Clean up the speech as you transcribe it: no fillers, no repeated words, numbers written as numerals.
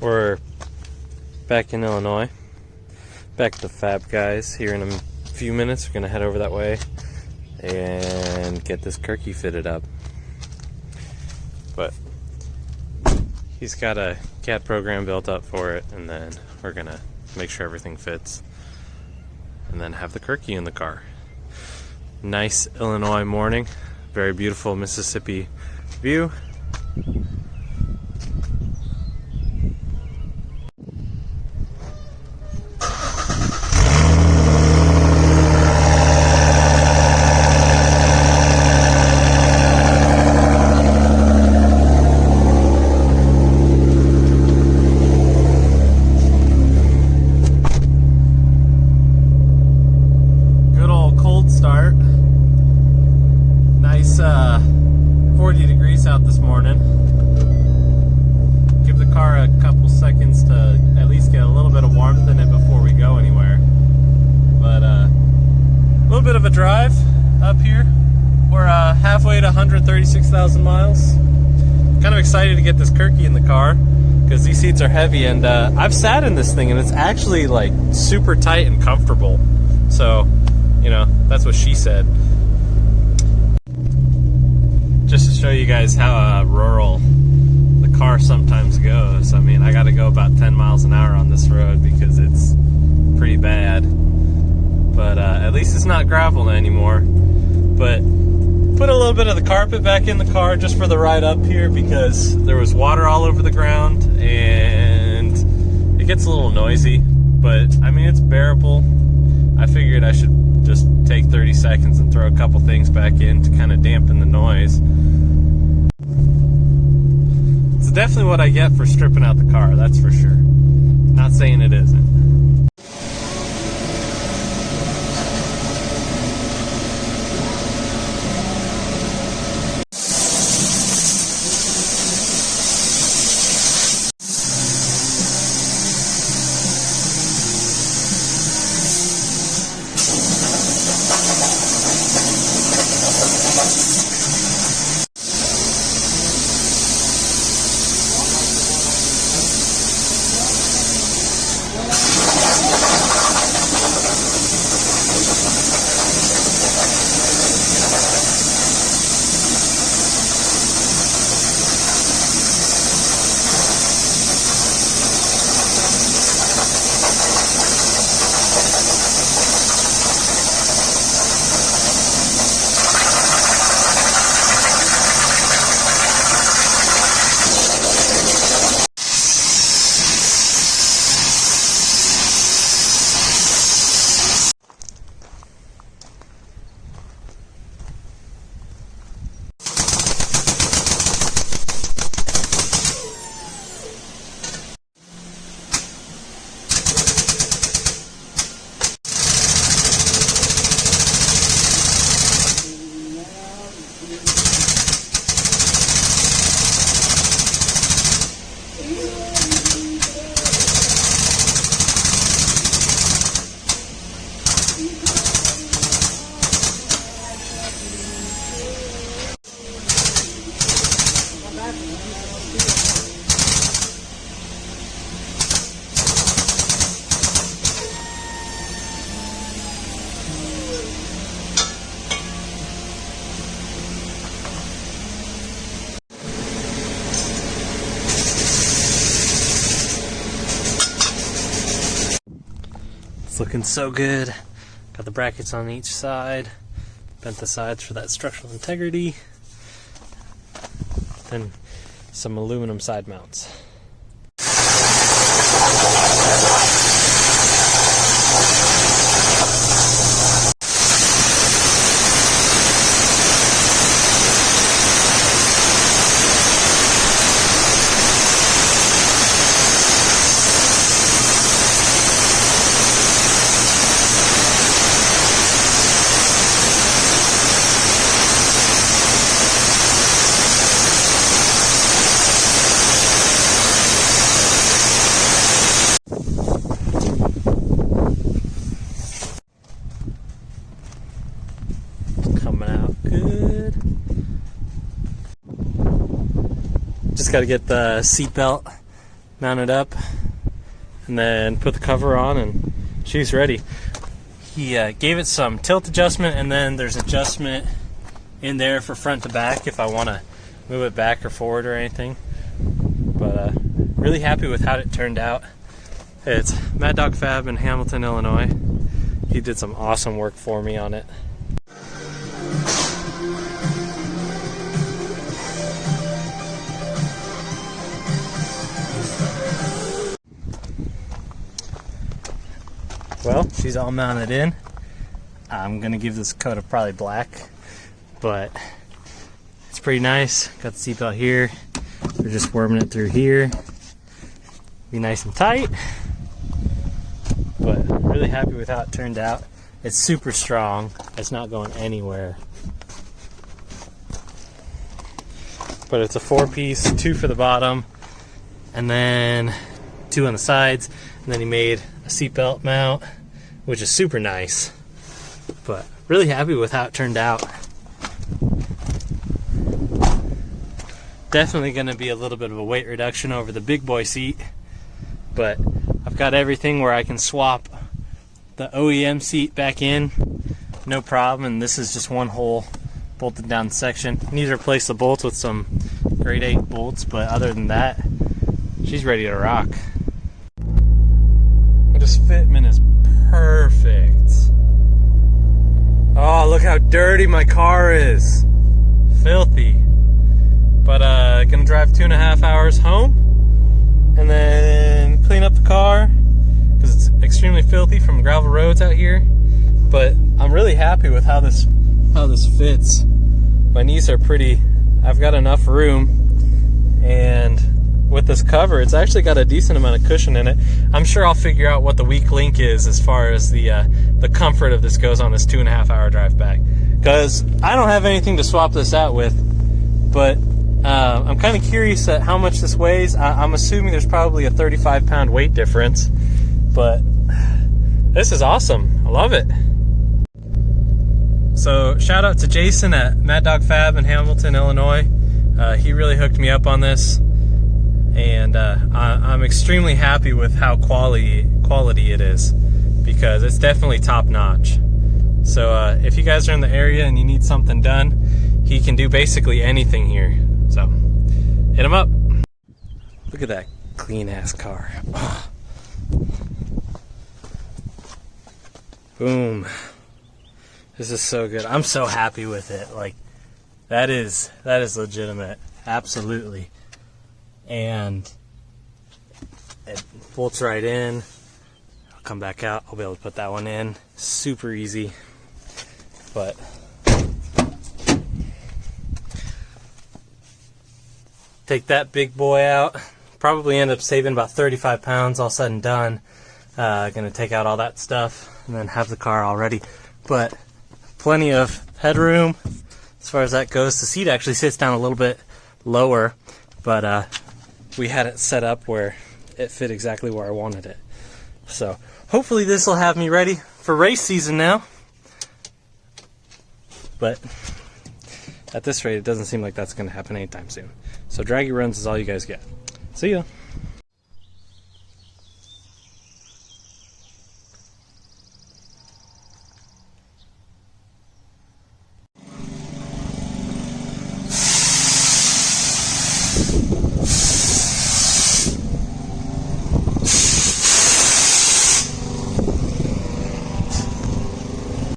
We're back in Illinois, back to the Fab guys here in a few minutes. We're gonna head over that way and get this Kirkey fitted up. But he's got a CAD program built up for it, and then we're gonna make sure everything fits and then have the Kirkey in the car. Nice Illinois morning, very beautiful Mississippi view. Start. Nice 40 degrees out this morning. Give the car a couple seconds to at least get a little bit of warmth in it before we go anywhere. But a little bit of a drive up here. We're halfway to 136,000 miles. Kind of excited to get this Kirkey in the car because these seats are heavy, and I've sat in this thing and it's actually like super tight and comfortable. So you know, that's what she said. Just to show you guys how rural the car sometimes goes. I mean, I gotta go about 10 miles an hour on this road because it's pretty bad. But at least it's not gravel anymore. But put a little bit of the carpet back in the car just for the ride up here because there was water all over the ground and it gets a little noisy. But I mean, it's bearable. I figured I should just take 30 seconds and throw a couple things back in to kind of dampen the noise. It's definitely what I get for stripping out the car, that's for sure. Not saying it isn't. It's looking so good. Got the brackets on each side. Bent the sides for that structural integrity. Then some aluminum side mounts. Just got to get the seat belt mount it up, and then put the cover on, and she's ready. He gave it some tilt adjustment, and then there's adjustment in there for front to back if I want to move it back or forward or anything. But really happy with how it turned out. It's Madd Dog Fab in Hamilton, Illinois. He did some awesome work for me on it. Well, she's all mounted in. I'm gonna give this a coat of probably black, but it's pretty nice. Got the seatbelt here. We're just worming it through here. Be nice and tight, but really happy with how it turned out. It's super strong. It's not going anywhere. But it's a 4-piece, 2 for the bottom, and then 2 on the sides. And then he made a seatbelt mount, which is super nice. But really happy with how it turned out. Definitely going to be a little bit of a weight reduction over the big boy seat, but I've got everything where I can swap the OEM seat back in, no problem. And this is just one hole bolted down section. Need to replace the bolts with some grade 8 bolts, but other than that, she's ready to rock. This fitment is perfect. Oh, look how dirty my car is. Filthy. But gonna drive 2.5 hours home and then clean up the car because it's extremely filthy from gravel roads out here. But I'm really happy with how this fits. My knees are pretty, I've got enough room, and with this cover, it's actually got a decent amount of cushion in it. I'm sure I'll figure out what the weak link is as far as the comfort of this goes on this 2.5 hour drive back, because I don't have anything to swap this out with. But I'm kind of curious at how much this weighs. I'm assuming there's probably a 35-pound weight difference, but this is awesome. I love it. So shout out to Jason at Madd Dog Fab in Hamilton, Illinois. He really hooked me up on this. And I'm extremely happy with how quality it is, because it's definitely top notch. So if you guys are in the area and you need something done, he can do basically anything here. So hit him up. Look at that clean ass car. Oh. Boom. This is so good. I'm so happy with it. Like, that is legitimate. Absolutely. And it bolts right in. I'll come back out. I'll be able to put that one in. Super easy. But take that big boy out. Probably end up saving about 35 pounds all said and done. Gonna take out all that stuff and then have the car all ready. But plenty of headroom as far as that goes. The seat actually sits down a little bit lower, but we had it set up where it fit exactly where I wanted it. So hopefully this will have me ready for race season now. But at this rate, it doesn't seem like that's going to happen anytime soon. So draggy runs is all you guys get. See ya.